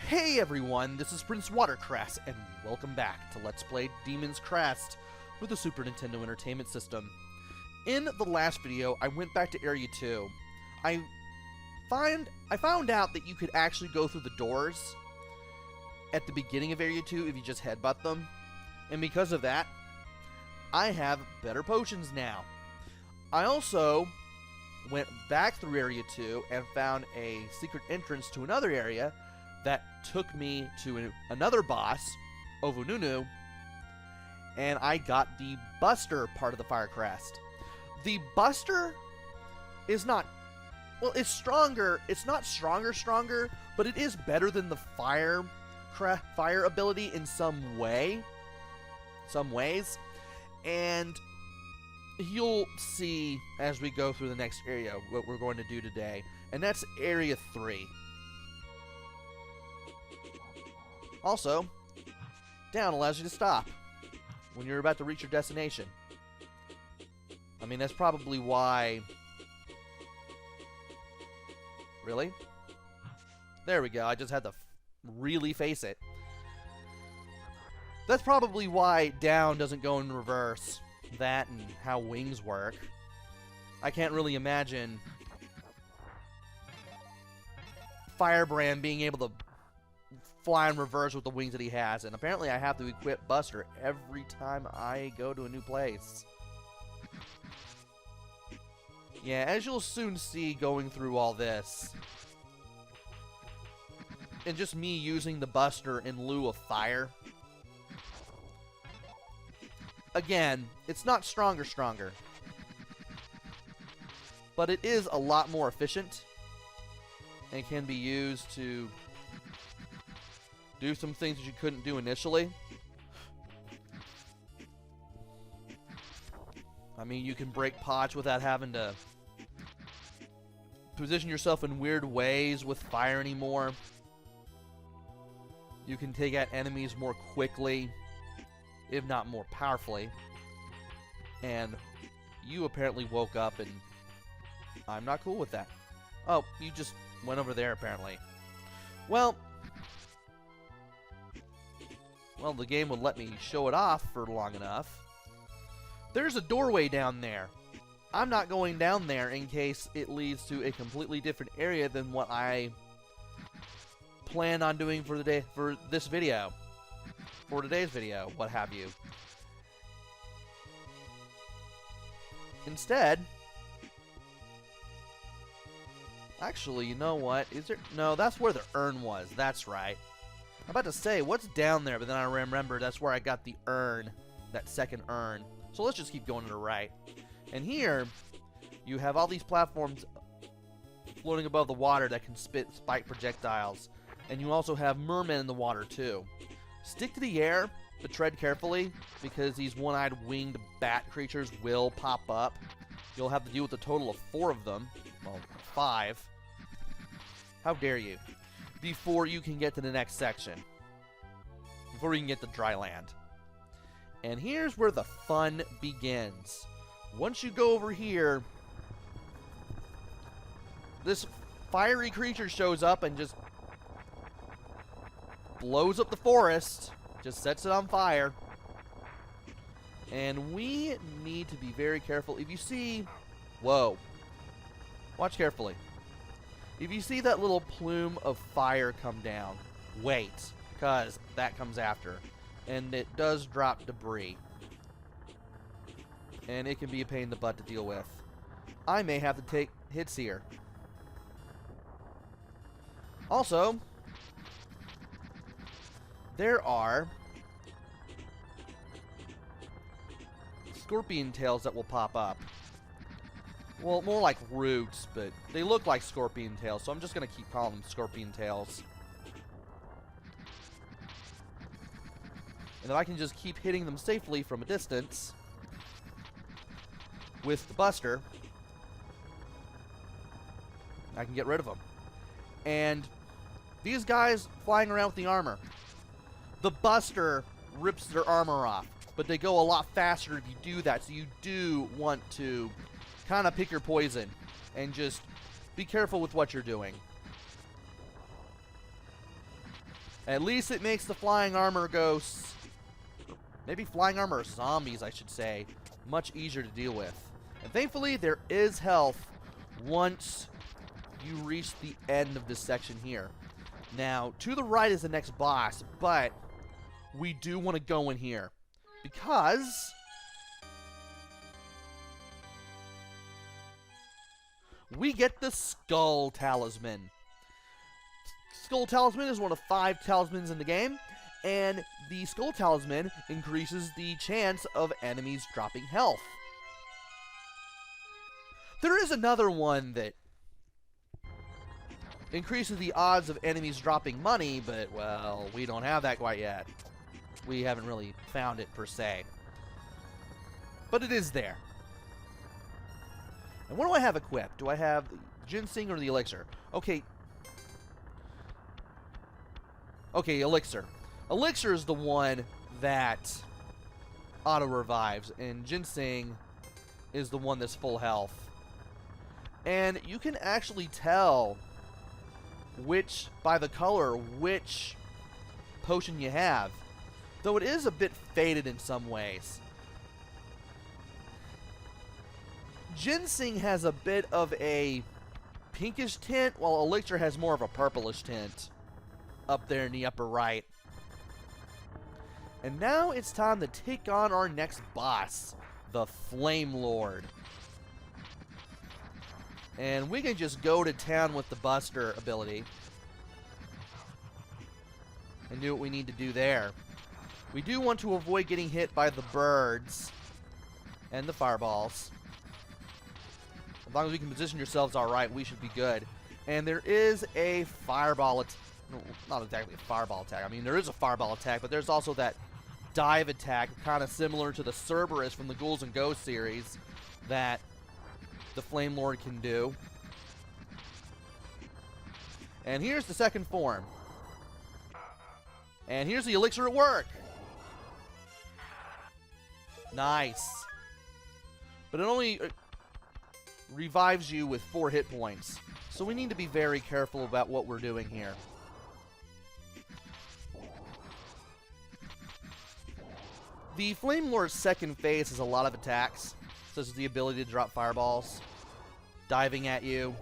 Hey everyone, this is PrinceWatercress, and welcome back to Let's Play Demon's Crest with the Super Nintendo Entertainment System. In the last video, I went back to Area 2. I found out that you could actually go through the doors at the beginning of Area 2 if you just headbutt them, and because of that, I have better potions now. I also went back through Area 2 and found a secret entrance to another area that took me to another boss, Ovununu, and I got the Buster part of the Fire Crest. The Buster is not, well, it's stronger. It's not stronger, but it is better than the fire ability in some ways. And you'll see as we go through the next area what we're going to do today, and that's Area 3. Also, down allows you to stop when you're about to reach your destination. I mean, that's probably why... Really? There we go, I just had to really face it. That's probably why down doesn't go in reverse. That and how wings work. I can't really imagine Firebrand being able to fly in reverse with the wings that he has, and apparently I have to equip Buster every time I go to a new place. Yeah, as you'll soon see going through all this, and just me using the Buster in lieu of fire. Again, it's not stronger, but it is a lot more efficient and can be used to do some things that you couldn't do initially. I mean, you can break pots without having to position yourself in weird ways with fire anymore. You can take out enemies more quickly, if not more powerfully. And you apparently woke up and I'm not cool with that. Oh, you just went over there apparently. Well, the game would let me show it off for long enough. There's a doorway down there. I'm not going down there in case it leads to a completely different area than what I plan on doing for this video. For today's video, what have you. Instead, actually, you know what? Is there? No, that's where the urn was. That's right. I'm about to say, what's down there? But then I remember that's where I got the urn, that second urn. So let's just keep going to the right. And here, you have all these platforms floating above the water that can spike projectiles. And you also have mermen in the water, too. Stick to the air, but tread carefully, because these one-eyed winged bat creatures will pop up. You'll have to deal with a total of 4 of them. Well, 5. How dare you. Before you can get to the next section. Before you can get to dry land. And here's where the fun begins. Once you go over here, this fiery creature shows up and just blows up the forest, just sets it on fire. And we need to be very careful. If you see... Whoa. Watch carefully. If you see that little plume of fire come down, wait, because that comes after. And it does drop debris. And it can be a pain in the butt to deal with. I may have to take hits here. Also, there are scorpion tails that will pop up. Well, more like roots, but they look like scorpion tails, so I'm just going to keep calling them scorpion tails. And if I can just keep hitting them safely from a distance with the Buster, I can get rid of them. And these guys flying around with the armor, the Buster rips their armor off, but they go a lot faster if you do that, so you do want to kind of pick your poison and just be careful with what you're doing. At least it makes the flying armor ghosts, maybe flying armor zombies, I should say, much easier to deal with. And thankfully, there is health once you reach the end of this section here. Now, to the right is the next boss, but we do want to go in here because we get the Skull Talisman. Skull Talisman is one of 5 talismans in the game, and the Skull Talisman increases the chance of enemies dropping health. There is another one that increases the odds of enemies dropping money, but, well, we don't have that quite yet. We haven't really found it, per se. But it is there. And what do I have equipped? Do I have the ginseng or the elixir? Okay. Okay, elixir. Elixir is the one that auto-revives, and ginseng is the one that's full health. And you can actually tell by the color, which potion you have. Though it is a bit faded in some ways. Ginseng has a bit of a pinkish tint, while elixir has more of a purplish tint up there in the upper right. And now it's time to take on our next boss, the Flame Lord. And we can just go to town with the Buster ability and do what we need to do there. We do want to avoid getting hit by the birds and the fireballs. As long as we can position yourselves alright, we should be good. And there is a fireball attack. No, not exactly a fireball attack. I mean, there is a fireball attack, but there's also that dive attack, kind of similar to the Cerberus from the Ghouls and Ghosts series, that the Flame Lord can do. And here's the second form. And here's the elixir at work. Nice. But it only revives you with 4 hit points. So we need to be very careful about what we're doing here. The Flame Lord's second phase has a lot of attacks, such as the ability to drop fireballs, diving at you,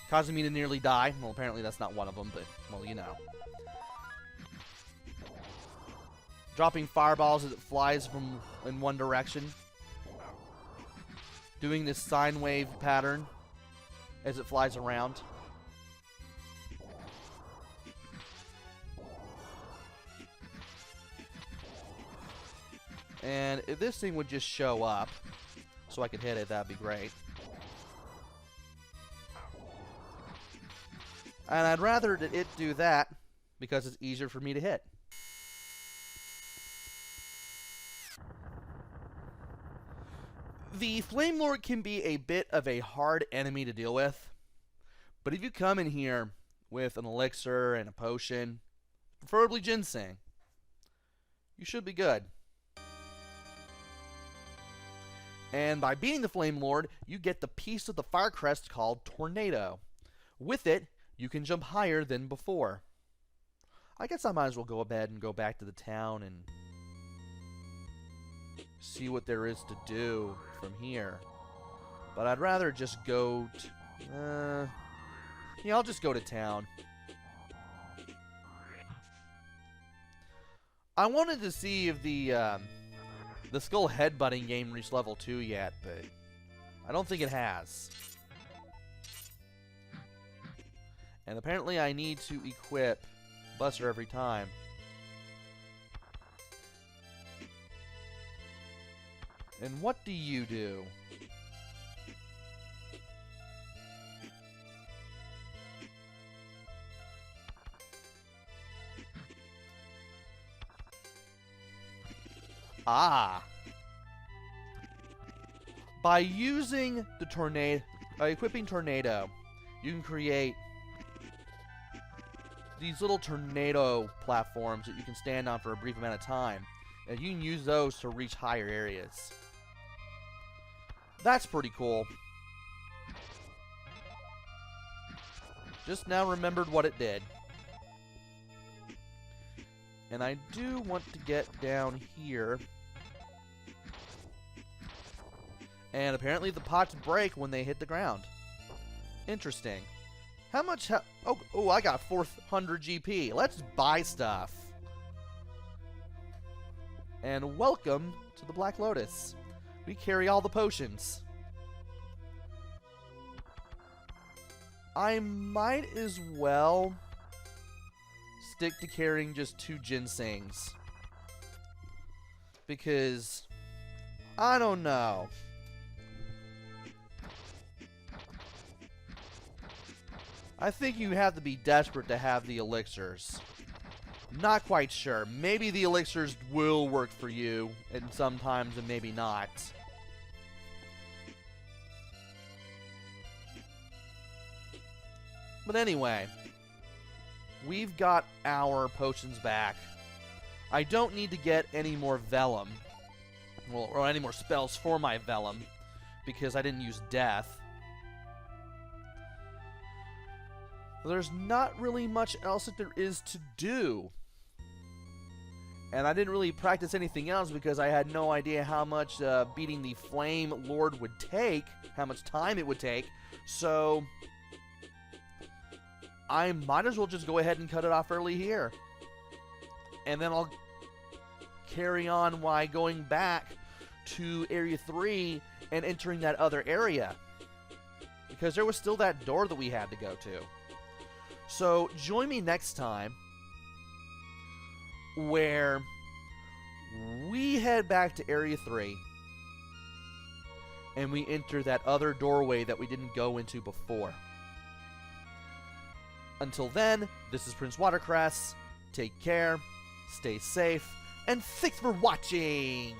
causing me to nearly die. Well, apparently that's not one of them, but, well, you know. Dropping fireballs as it flies in one direction. Doing this sine wave pattern as it flies around. And if this thing would just show up so I could hit it, that'd be great. And I'd rather that it do that because it's easier for me to hit. The Flame Lord can be a bit of a hard enemy to deal with, but if you come in here with an elixir and a potion, preferably ginseng, you should be good. And by beating the Flame Lord, you get the piece of the fire crest called Tornado. With it, you can jump higher than before. I guess I might as well go ahead and go back to the town and see what there is to do from here. But I'd rather just go to... yeah, I'll just go to town. I wanted to see if the Skull Headbutting game reached level 2 yet, but I don't think it has. And apparently I need to equip Buster every time. And what do you do? Ah! By using the tornado, by equipping Tornado, you can create these little tornado platforms that you can stand on for a brief amount of time. And you can use those to reach higher areas. That's pretty cool. Just now remembered what it did. And I do want to get down here. And apparently the pots break when they hit the ground. Interesting. How much oh, I got 400 GP. Let's buy stuff. And welcome to the Black Lotus. We carry all the potions. I might as well stick to carrying just 2 ginsengs. Because, I don't know. I think you have to be desperate to have the elixirs. Not quite sure. Maybe the elixirs will work for you, and sometimes and maybe not. But anyway, we've got our potions back. I don't need to get any more vellum. Well, or any more spells for my vellum, because I didn't use death. There's not really much else that there is to do. And I didn't really practice anything else because I had no idea how much beating the Flame Lord would take, how much time it would take. So I might as well just go ahead and cut it off early here. And then I'll carry on while going back to Area 3 and entering that other area. Because there was still that door that we had to go to. So, join me next time where we head back to Area 3 and we enter that other doorway that we didn't go into before. Until then, this is PrinceWatercress. Take care, stay safe, and thanks for watching!